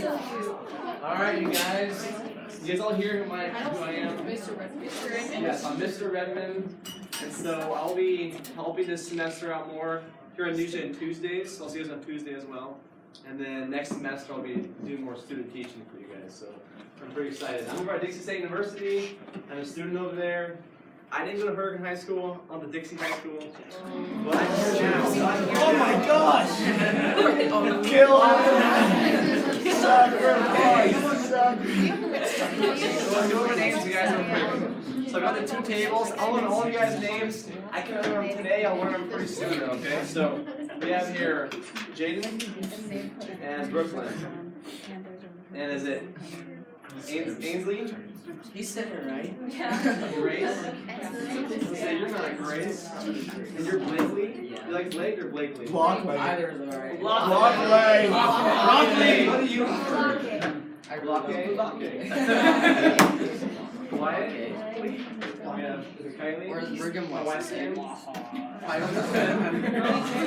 All right, you guys. You guys all hear who I am? Mr. Redmon? Yes, I'm Mr. Redmon, and so I'll be helping this semester out more here on Tuesdays. So I'll see you guys on Tuesday as well. And then next semester I'll be doing more student teaching for you guys. So I'm pretty excited. I'm over at Dixie State University. I'm a student over there. I didn't go to Hurricane High School. I'm to Dixie High School. But I'm here now. So I'm here. Oh my gosh! Kill So I'm going over names, you guys are quick. So I got the two tables. I'll learn all you guys' names. I can't learn them today. I'll learn them pretty soon, okay? So we have here Jaden and Brooklyn. And is it Ainsley? He said it right. Grace? Say you're not Grace. And you're Blakely? You like Blake or Blakely? Blockley. Either is alright. Blockley. Blockley. What do you prefer? I Blockley. Wyatt? Yeah. Is it Kylie? Or is Brigham My wife's name?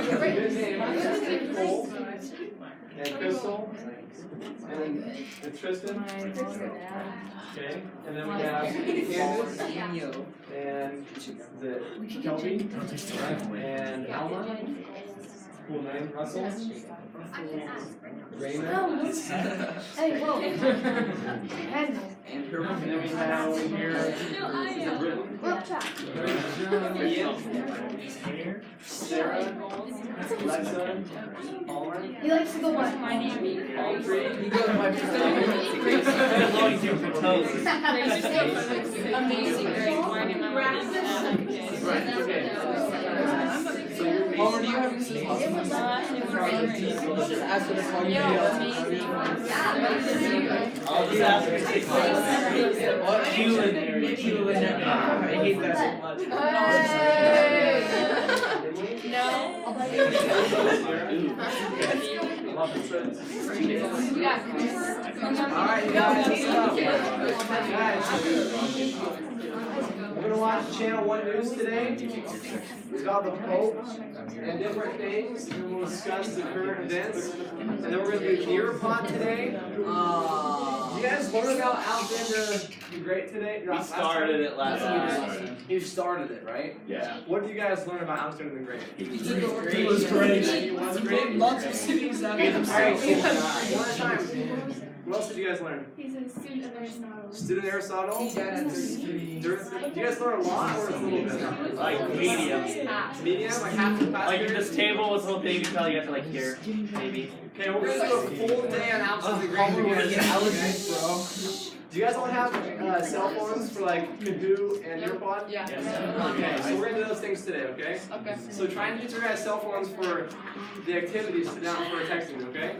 Good name. Cole. And Crystal. And Tristan. Okay. And then we have Candace. And the Kelby. And Alma. Cool name. Russell. Raymond. Hey, whoa. And then we have over here Ian, Sarah, Alexa, Palmer. He likes to go what? All three. You go to my Amazing, great. Why didn't I write it? Right, okay. Palmer, do you have Mrs. Husband? Ask her to call you. I'll just ask her to take What? Culinary. I hate that so much. No. Alright, you guys. We're going to watch Channel 1 News today. It's called the Pope and different things. And we'll discuss the current events. And then we're going to do Nearpod today. You guys learn about Alexander the Great today? We started it last time. You started it, right? Yeah. What did you guys learn about Alexander the Great? He was great. He was great. Lots of cities out Alright, of one time. What else did you guys learn? He's a student of Aristotle. Student Aristotle? He died at 33. Do you guys learn a lot or a little bit? Like medium. Medium? Like half the class? Like this table was a little thing you can tell you have to like hear, maybe. Okay, we're going to do a full day on Alexander the Great. Bro. Do you guys all have cell phones for like Kahoo and Nearpod? Yeah. Okay, so we're going to do those things today, okay? Okay. So try and use your guys' cell phones for the activities to down for texting, okay?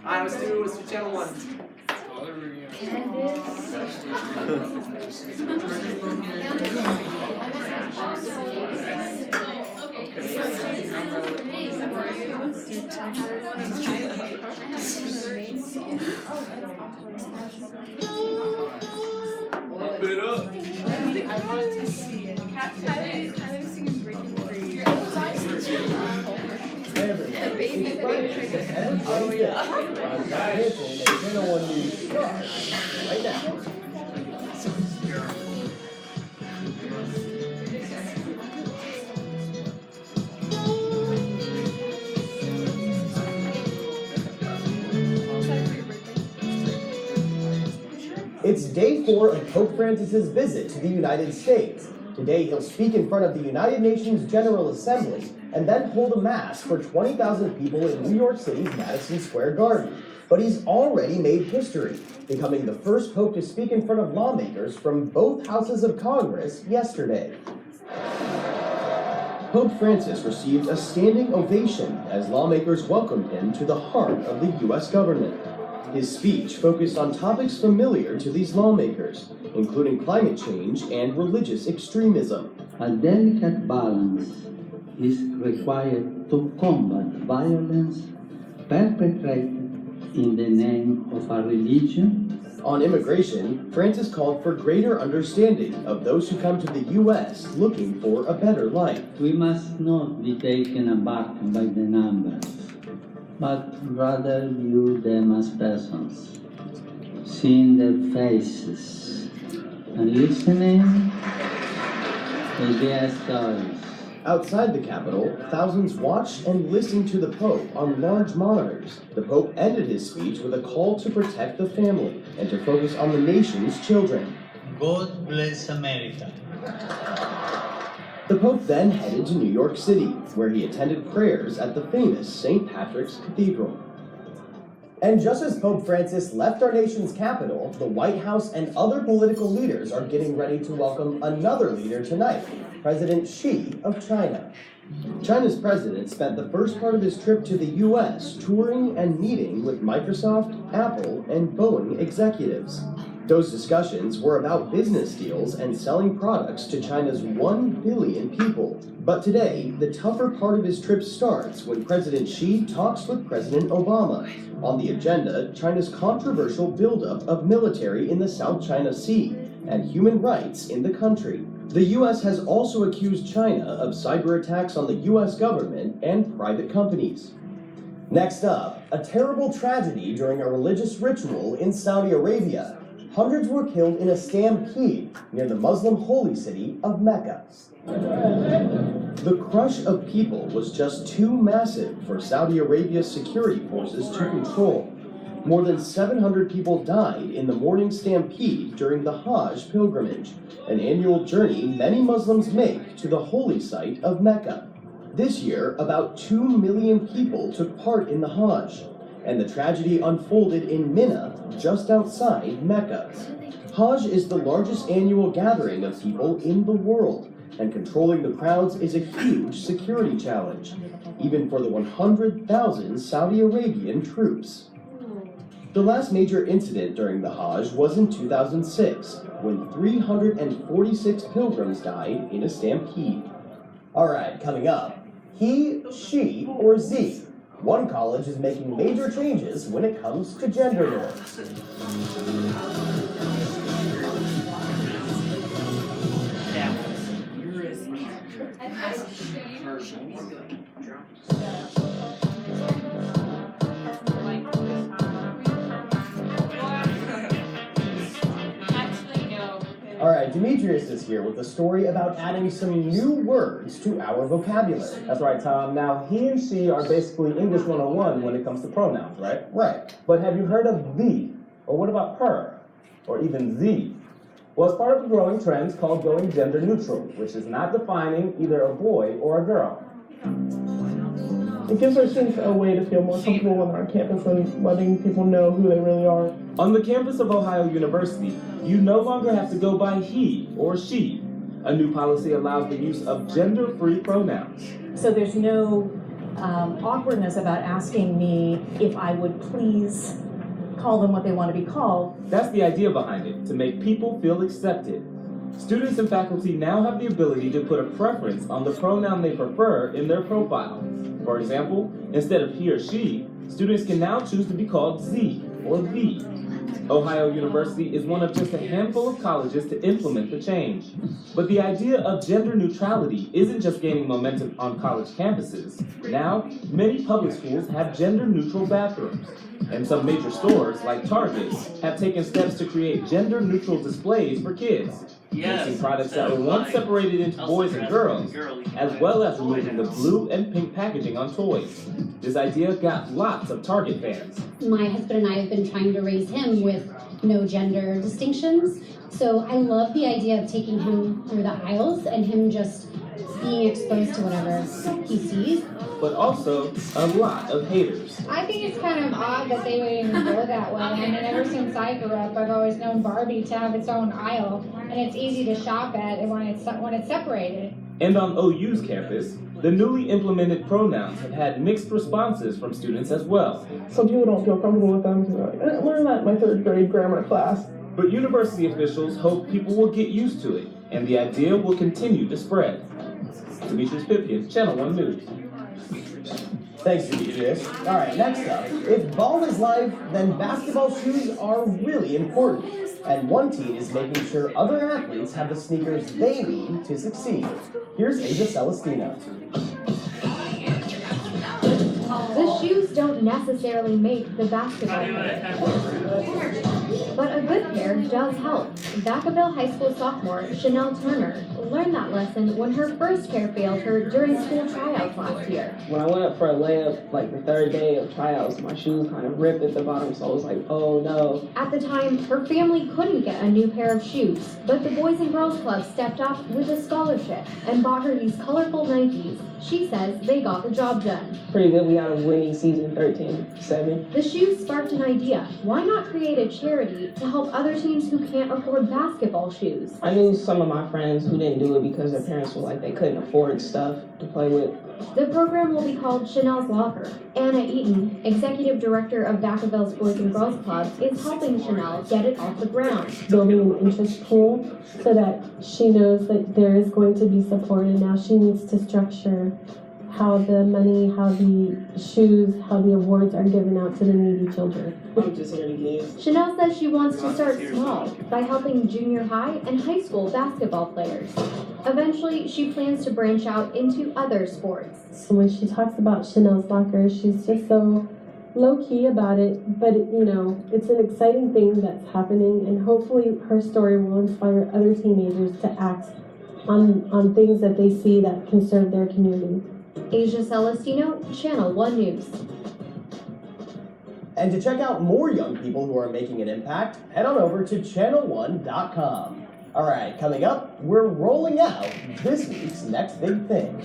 Alright, let's do channel 1. Put it up. I want to see it. Tyler was singing Breaking Free. The baby. Oh, yeah. Right now. It's day 4 of Pope Francis's visit to the United States. Today he'll speak in front of the United Nations General Assembly and then hold a mass for 20,000 people in New York City's Madison Square Garden. But he's already made history, becoming the first pope to speak in front of lawmakers from both houses of Congress yesterday. Pope Francis received a standing ovation as lawmakers welcomed him to the heart of the U.S. government. His speech focused on topics familiar to these lawmakers, including climate change and religious extremism. A delicate balance is required to combat violence perpetrated in the name of a religion. On immigration, Francis called for greater understanding of those who come to the U.S. looking for a better life. We must not be taken aback by the numbers. but rather view them as persons, seeing their faces and listening to their stories. Outside the Capitol, thousands watched and listened to the Pope on large monitors. The Pope ended his speech with a call to protect the family and to focus on the nation's children. God bless America. The Pope then headed to New York City, where he attended prayers at the famous St. Patrick's Cathedral. And just as Pope Francis left our nation's capital, the White House and other political leaders are getting ready to welcome another leader tonight, President Xi of China. China's president spent the first part of his trip to the U.S. touring and meeting with Microsoft, Apple, and Boeing executives. Those discussions were about business deals and selling products to China's 1 billion people. But today, the tougher part of his trip starts when President Xi talks with President Obama. On the agenda, China's controversial buildup of military in the South China Sea and human rights in the country. The U.S. has also accused China of cyber attacks on the U.S. government and private companies. Next up, a terrible tragedy during a religious ritual in Saudi Arabia. Hundreds were killed in a stampede near the Muslim holy city of Mecca. The crush of people was just too massive for Saudi Arabia's security forces to control. More than 700 people died in the morning stampede during the Hajj pilgrimage, an annual journey many Muslims make to the holy site of Mecca. This year, about 2 million people took part in the Hajj, and the tragedy unfolded in Mina, just outside Mecca. Hajj is the largest annual gathering of people in the world, and controlling the crowds is a huge security challenge, even for the 100,000 Saudi Arabian troops. The last major incident during the Hajj was in 2006, when 346 pilgrims died in a stampede. Alright, coming up, he, she, or Z. One college is making major changes when it comes to gender norms. Alright, Demetrius is here with a story about adding some new words to our vocabulary. That's right, Tom. Now, he and she are basically English 101 when it comes to pronouns, right? Right. But have you heard of thee? Or what about her? Or even thee? Well, it's part of the growing trends called going gender neutral, which is not defining either a boy or a girl. It gives our students a way to feel more comfortable when they're on campus and letting people know who they really are. On the campus of Ohio University, you no longer have to go by he or she. A new policy allows the use of gender-free pronouns. So there's no awkwardness about asking me if I would please call them what they want to be called. That's the idea behind it, to make people feel accepted. Students and faculty now have the ability to put a preference on the pronoun they prefer in their profile. For example, instead of he or she, students can now choose to be called Z or thee. Ohio University is one of just a handful of colleges to implement the change. But the idea of gender neutrality isn't just gaining momentum on college campuses. Now, many public schools have gender-neutral bathrooms. And some major stores, like Target, have taken steps to create gender-neutral displays for kids. Mixing products that were once separated into boys and girls, as well as removing the blue and pink packaging on toys. This idea got lots of Target fans. My husband and I have been trying to raise him with no gender distinctions. So I love the idea of taking him through the aisles and him just being exposed to whatever he sees. But also a lot of haters. I think it's kind of odd that they would even go that way. I mean, ever since I grew up, I've always known Barbie to have its own aisle, and it's easy to shop at when it's separated. And on OU's campus, the newly implemented pronouns have had mixed responses from students as well. Some people don't feel comfortable with them because they're like, I didn't learn that in my 3rd grade grammar class. But university officials hope people will get used to it, and the idea will continue to spread. Demetrius Pipkin, Channel 1 News. Thanks, Demetrius. Alright, next up, if ball is life, then basketball shoes are really important. And one team is making sure other athletes have the sneakers they need to succeed. Here's Asia Celestina. The shoes don't necessarily make the basketball player, but a good pair does help. Vacaville High School sophomore Chanel Turner learned that lesson when her first pair failed her during school tryouts last year. When I went up for a layup, like the third day of tryouts, my shoes kind of ripped at the bottom, so I was like, oh no. At the time, her family couldn't get a new pair of shoes, but the Boys and Girls Club stepped up with a scholarship and bought her these colorful Nikes. She says they got the job done. Pretty good, we had a winning season 13-7. The shoes sparked an idea. Why not create a charity to help other teams who can't afford basketball shoes? I knew some of my friends who didn't do it because their parents were like they couldn't afford stuff to play with. The program will be called Chanel's Locker. Anna Eaton, executive director of Vacaville's Boys and Girls Club, is helping Chanel get it off the ground. Building an interest pool so that she knows that there is going to be support, and now she needs to structure how the money, how the shoes, how the awards are given out to the needy children. I'm just here to give. Chanel says she wants to start small by helping junior high and high school basketball players. Eventually, she plans to branch out into other sports. When she talks about Chanel's Locker, she's just so low-key about it, but you know, it's an exciting thing that's happening, and hopefully her story will inspire other teenagers to act on things that they see that can serve their community. Asia Celestino, Channel 1 News. And to check out more young people who are making an impact, head on over to channel1.com. All right, coming up, we're rolling out this week's next big thing.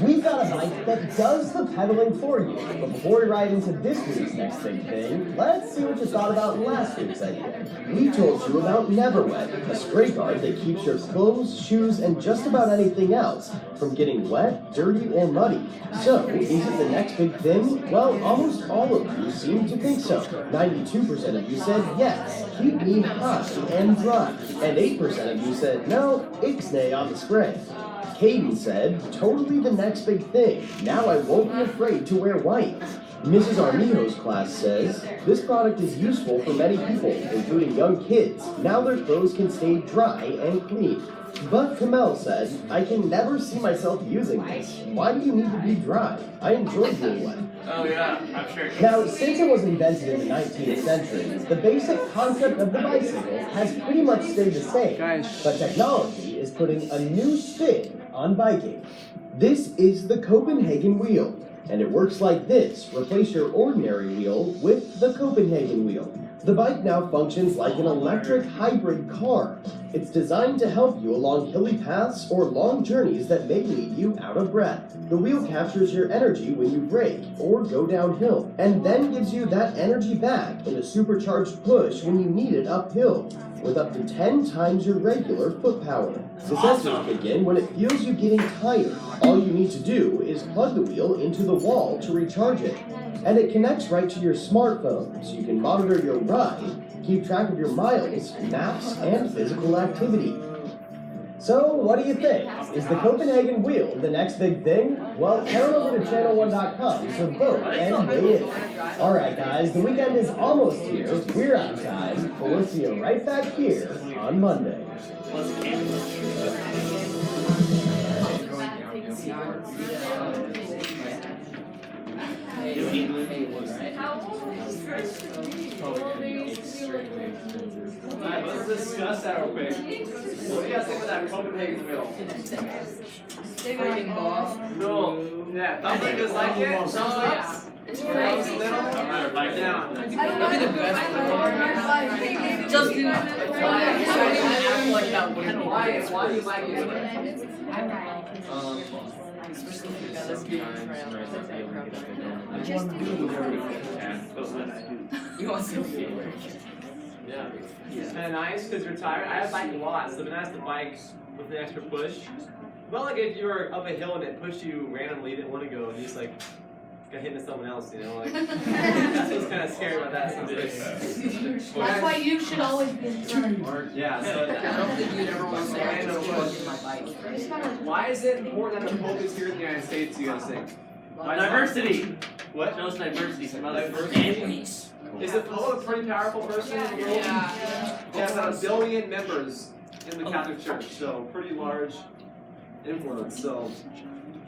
We've got a bike that does the pedaling for you. But before we ride into this week's next big thing, let's see what you thought about last week's idea. We told you about Never Wet, a spray guard that keeps your clothes, shoes, and just about anything else from getting wet, dirty, or muddy. So, is it the next big thing? Well, almost all of you seem to think so. 92% of you said yes, keep me hot and dry. And 8% of you said no, ixnay on the spray. Caden said, totally the next big thing. Now I won't be afraid to wear white. Mrs. Armijo's class says, this product is useful for many people, including young kids. Now their clothes can stay dry and clean. But Kamel said, I can never see myself using this. Why do you need to be dry? I enjoy being wet. Oh yeah, I'm sure. Now, since it was invented in the 19th century, the basic concept of the bicycle has pretty much stayed the same. But technology is putting a new spin on biking. This is the Copenhagen wheel, and it works like this. Replace your ordinary wheel with the Copenhagen wheel. The bike now functions like an electric hybrid car. It's designed to help you along hilly paths or long journeys that may leave you out of breath. The wheel captures your energy when you brake or go downhill, and then gives you that energy back in a supercharged push when you need it uphill, with up to 10 times your regular foot power. The sensors begin when it feels you getting tired. All you need to do is plug the wheel into the wall to recharge it. And it connects right to your smartphone, so you can monitor your ride, keep track of your miles, maps, and physical activity. So, what do you think? Is the Copenhagen wheel the next big thing? Well, head on over to channel1.com to vote and weigh in. Alright guys, the weekend is almost here. We're out of time, but we'll see you right back here on Monday. Alright, let's discuss that real quick. What do you guys think of that Copenhagen wheel? No. Yeah, Thumbling is like it. Thumbs up. Thumbs down. Right down. That'd be the best. Just do that. Why do you like it? You want to Yeah. It's kind of nice because you're tired. I bike a lot, so it'd be nice to bike with an extra push. Well, like if you were up a hill and it pushed you randomly, you didn't want to go, and you just like got hit with someone else, you know, like that's what's kind of scary about that sometimes. That's why you should always be in front. Yeah, so I don't think you'd ever want to say I was my bike. why is it important that the Pope is here in the United States, you guys think? Diversity. What? Shows diversity from other Diversity. Is the Pope a pretty powerful person in the world? Yeah. He has about 1 billion members in the Catholic Church, so pretty large influence. So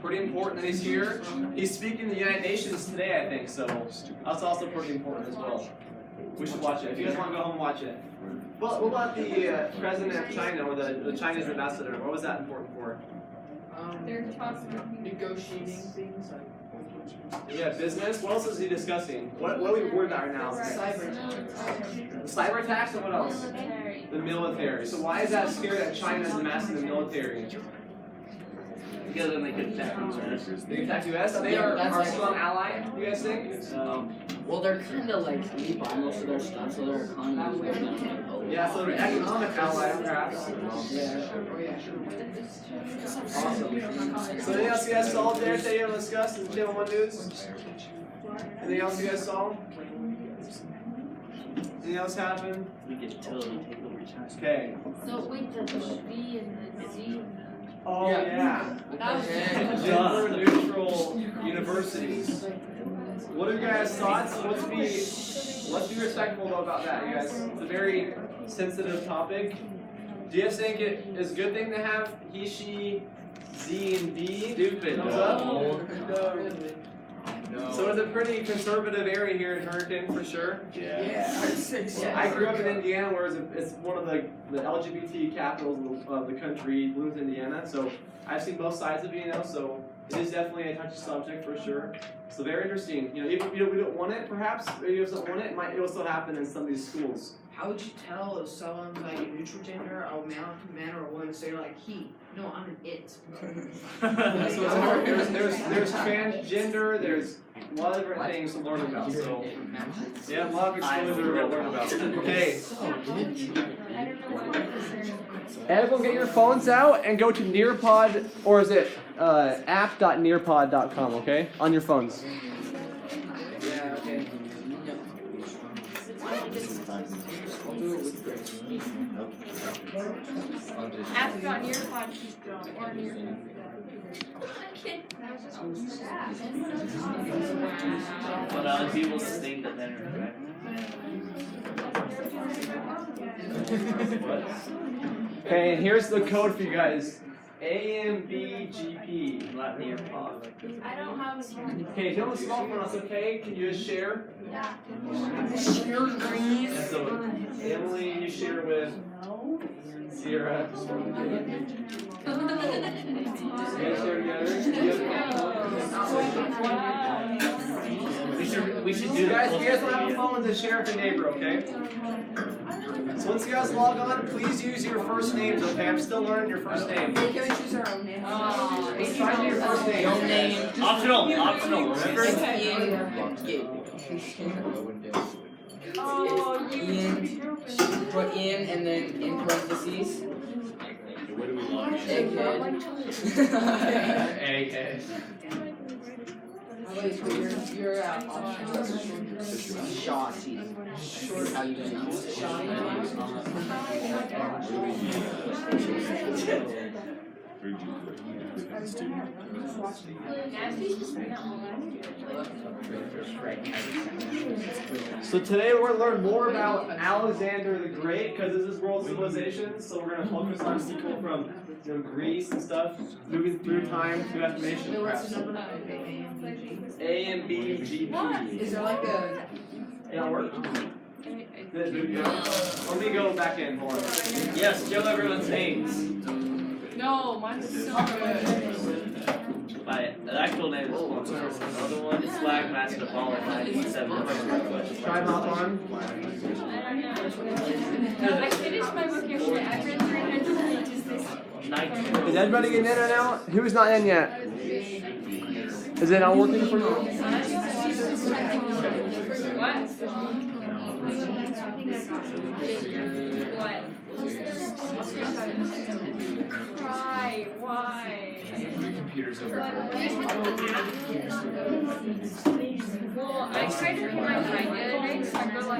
pretty important that he's here. He's speaking in the United Nations today, I think, so that's also pretty important as well. We should watch it. If you guys want to go home and watch it. Well, what about the president of China or the Chinese ambassador? What was that important for? They're talking Negotiating things like Yeah, business. What else is he discussing? What are we worried about right now? Cyber attacks and what else? The military. So why is that scary that China is amassing the military? Because then they could attack us. They attack US? They are still an ally, you guys think? well, they're kind of like we buy most of their stuff, so their economy is really not. Yeah, so they're an economic ally, perhaps. Yeah. Awesome. So anything else you guys saw there that you want to discuss in Channel 1 News? Anything else you guys saw? Anything else happen? We get totally take over China. Okay. So wait, the V and the Z. Oh yeah. That was Gender neutral universities. What are your guys' thoughts? Let's be respectful though about that, you guys. It's a very sensitive topic. Do you guys think it is a good thing to have he, she, Z, and B? Stupid. Thumbs up? No. So it's a pretty conservative area here in Hurricane for sure. Yeah. I grew up in Indiana, where it's one of the LGBT capitals of the country, Bloomington, Indiana. So I've seen both sides of it, you know. So it is definitely a touchy subject for sure. So very interesting. You know, even if we don't want it, perhaps, or you don't want it, it will still happen in some of these schools. How would you tell if someone's like a neutral gender, a man or a woman, say like he? No, I'm an it. So there's transgender. There's a lot of different things to learn about. So yeah, a lot of exposure to learn about. Okay. Everyone, get your phones out and go to Nearpod, or is it app.nearpod.com? Okay, on your phones. Yeah. Okay. Ask on your podcast or near. But other people just think that they're Okay, and here's the code for you guys. AMBGP. not near pod. I don't have a phone. Okay, if you don't have a small phone, that's okay. Can you just share? Yeah. And so, Emily, you share with Sierra. You guys share together? We should do You that. guys don't have a phone to share with a neighbor, okay? So once you guys log on, please use your first names, okay? I'm still learning your first name. Can we choose our own name? Try to do your first name. Own name. Optional, remember? Oh, Ian. Put in and then in parentheses. Where do we log in? AK. You're Shotty. Short. How you gonna use it? So today we're going to learn more about Alexander the Great, because this is world civilization. So we're going to focus on people from Greece and stuff, moving through time through information. A and B, G, P. Is there like a? It'll work. Let me go back in. Hold on. Yes, show everyone's names. no, mine's so good. My actual name is Paul. Another one is Flag Master of All in 97. Try and hop on. I finished my book yesterday. I've read 300 pages this. Is everybody getting in right now? Who's not in yet? Is it not working for you? Why? Computers over.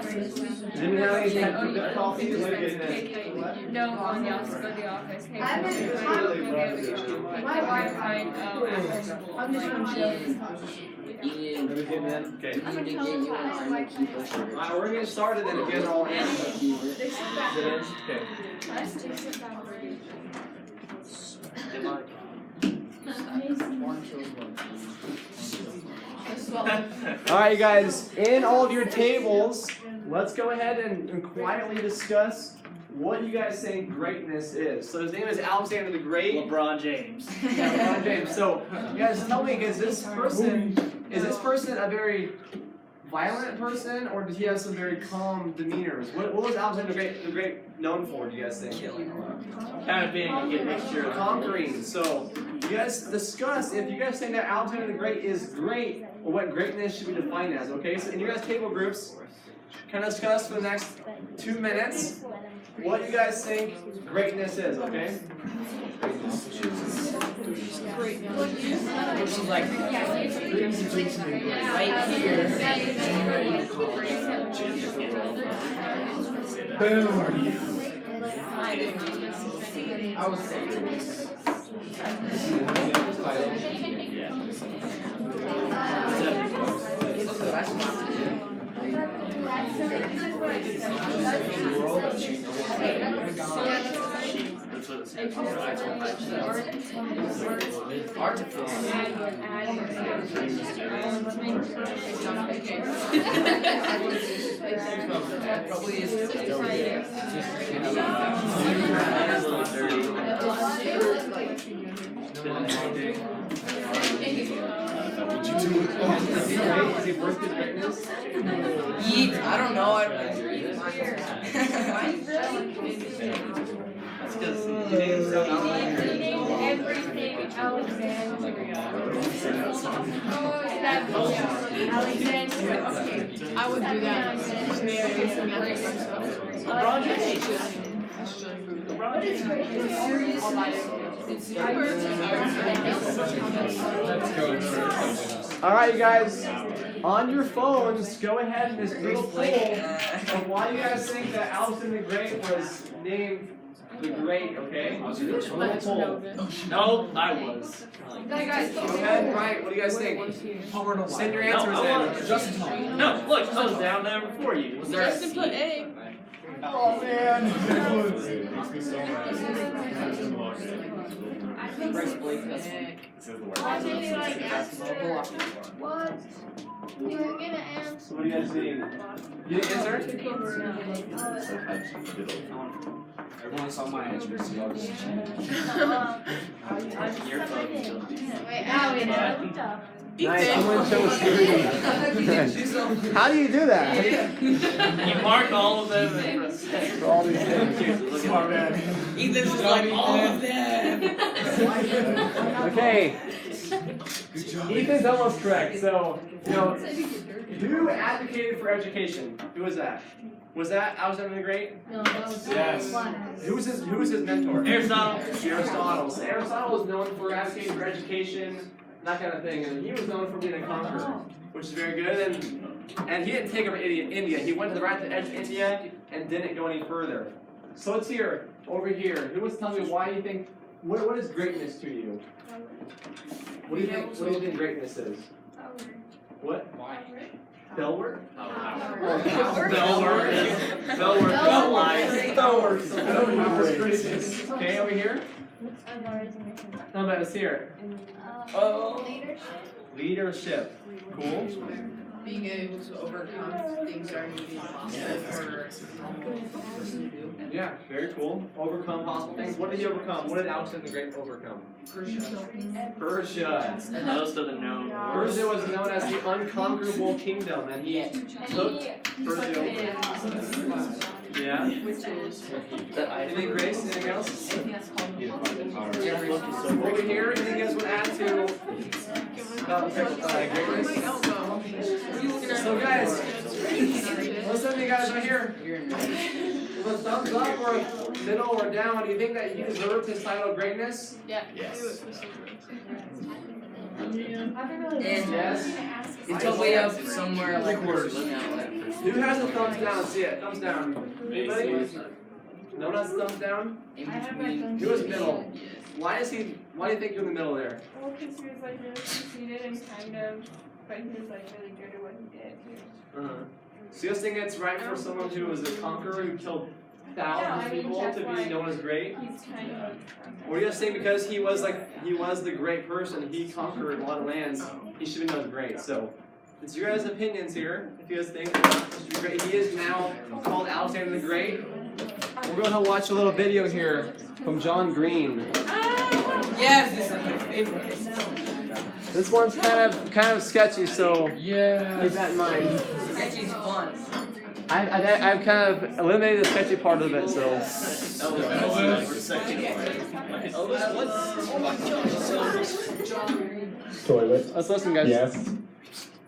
Does anyone have any type of good coffee? What are you getting at? No, on the office, go to the office. Hey, I'm what's in- your I'm- phone? My Wi-Fi, after school. I'm just gonna chill. Everybody's getting in? Okay. I'm gonna tell them Wi-Fi. Alright, we're getting started then if you guys are all in. Is it in? Okay. Alright, you guys, in all of your tables, let's go ahead and quietly discuss what you guys think greatness is. So his name is Alexander the Great. LeBron James. Yeah, LeBron James. So you guys tell me, is this person a very violent person, or did he have some very calm demeanors? What was Alexander the Great known for, do you guys think? Kind of being a good mixture of Conquering. So you guys discuss if you guys think that Alexander the Great is great, or what greatness should be defined as, okay? So in your guys' table groups, kind of discuss for the next 2 minutes what you guys think greatness is, okay? Which is like right here. Boom. I was saying. Probably Is he worth his greatness? Yeet, I don't know. That's because you think it's so Everything Alexandria. Alexandria. I would do that. Alright, you guys, on your phones, go ahead and just do a poll of why you guys think that Alexander the Great was named the Great, okay? A little poll. No, I was. Go ahead and write, what do you guys think? Send your answers in. No, look, I was down there before you. Was there Justin put A. Oh man! What? You're gonna answer. What do you guys think? You didn't answer? Everyone saw my answer, so y'all just Your phone. Wait, I looked up. Nice, someone chose three. How do you do that? You mark all of them and press send. For all these things. Smart man. Ethan's just like all of them. Okay. Ethan's almost correct. So, who advocated for education? Who was that? Was that Alexander the Great? No, that was Yes. Who was his mentor? Aristotle. Aristotle. So Aristotle was known for advocating for education, that kind of thing, and he was known for being a conqueror, which is very good. And he didn't take over India. He went to the right to the edge of India and didn't go any further. So let's hear over here. Who wants to tell me why you think? What is greatness to you? What do you think? What do you think greatness is? What? Why? Bellward? Bellward. Okay, over here. How about us here? Leadership. Cool. Being able to overcome things that are maybe impossible for a person to do. Yeah, very cool. Overcome possible things. What did he overcome? What did Alexander the Great overcome? Persia. Most of the known wars. Persia was known as the unconquerable kingdom, and he took Persia over. Yeah. Anything, Grace? Anything else? Over here, anything you guys would add to greatness? So guys, listen to you guys right here. With a thumbs up or a middle or down, do you think that he deserved his title of greatness? Yeah. Yes. I've been really Yes. It's a way up somewhere like Who has a thumbs down? See it. Thumbs down. Anybody? No one has a thumbs down? I have my thumbs Who was down. middle? Why do you think you're in the middle there? Well, because he was like really conceited and kind of, but he was like really good at what he did too. So you guys think it's right for someone who was a conqueror who killed thousands of people that's to why be known as great? He's kind of. Or you guys think because he was the great person, he conquered a lot of lands, he should be known as great. So it's your guys' opinions here. If you guys think he should be great, he is now called Alexander the Great. We're going to watch a little video here from John Green. Yes, this is my favorite. This one's kind of sketchy, so keep that in mind. Sketchy's fun. I've kind of eliminated the sketchy part of it, so. Toilet. Let's listen, guys.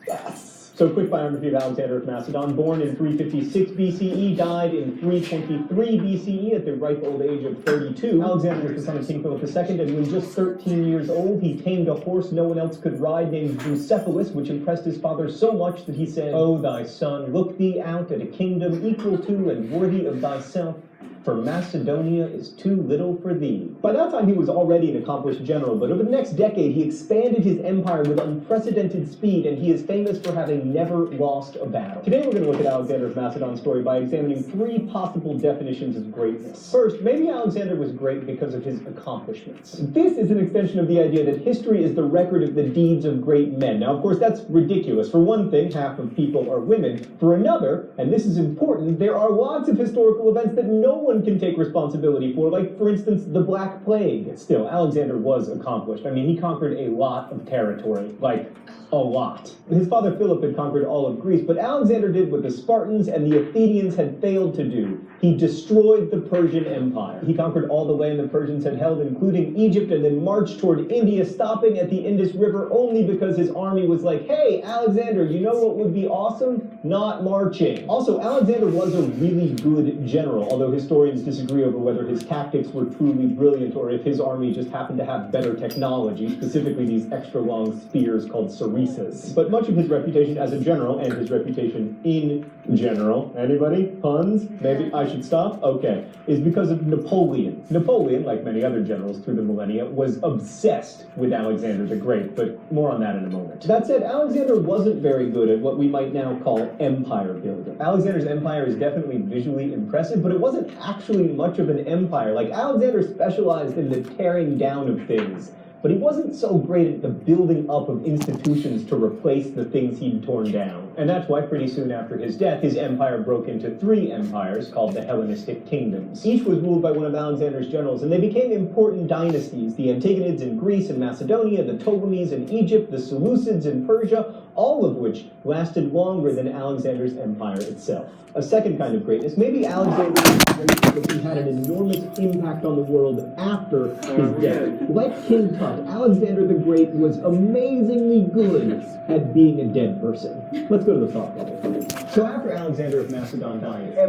Yes. So, quick biography of Alexander of Macedon. Born in 356 BCE, died in 323 BCE at the ripe old age of 32. Alexander was the son of King Philip II, and when just 13 years old, he tamed a horse no one else could ride named Bucephalus, which impressed his father so much that he said, "O thy son, look thee out at a kingdom equal to and worthy of thyself, for Macedonia is too little for thee." By that time, he was already an accomplished general, but over the next decade, he expanded his empire with unprecedented speed, and he is famous for having never lost a battle. Today, we're going to look at Alexander of Macedon's story by examining 3 possible definitions of greatness. First, maybe Alexander was great because of his accomplishments. This is an extension of the idea that history is the record of the deeds of great men. Now, of course, that's ridiculous. For one thing, half of people are women. For another, and this is important, there are lots of historical events that no one can take responsibility for, like, for instance, the Black Plague. Still, Alexander was accomplished. I mean, he conquered a lot of territory, like, a lot. His father Philip had conquered all of Greece, but Alexander did what the Spartans and the Athenians had failed to do. He destroyed the Persian Empire. He conquered all the land the Persians had held, including Egypt, and then marched toward India, stopping at the Indus River only because his army was like, "Hey, Alexander, you know what would be awesome? Not marching." Also, Alexander was a really good general, although historians disagree over whether his tactics were truly brilliant or if his army just happened to have better technology, specifically these extra long spears called sarissas. But much of his reputation as a general and his reputation in general, anybody? Puns? Maybe I should stop? Okay. Is because of Napoleon. Napoleon, like many other generals through the millennia, was obsessed with Alexander the Great, but more on that in a moment. That said, Alexander wasn't very good at what we might now call empire building. Alexander's empire is definitely visually impressive, but it wasn't actually much of an empire. Like, Alexander specialized in the tearing down of things, but he wasn't so great at the building up of institutions to replace the things he'd torn down. And that's why pretty soon after his death, his empire broke into 3 empires called the Hellenistic kingdoms. Each was ruled by one of Alexander's generals, and they became important dynasties: the Antigonids in Greece and Macedonia, the Ptolemies in Egypt, the Seleucids in Persia, all of which lasted longer than Alexander's empire itself. A second kind of greatness, maybe Alexander had an enormous impact on the world after his death. Like King Tut, Alexander the Great was amazingly good at being a dead person. Let's go to the thought bubble. So after Alexander of Macedon died,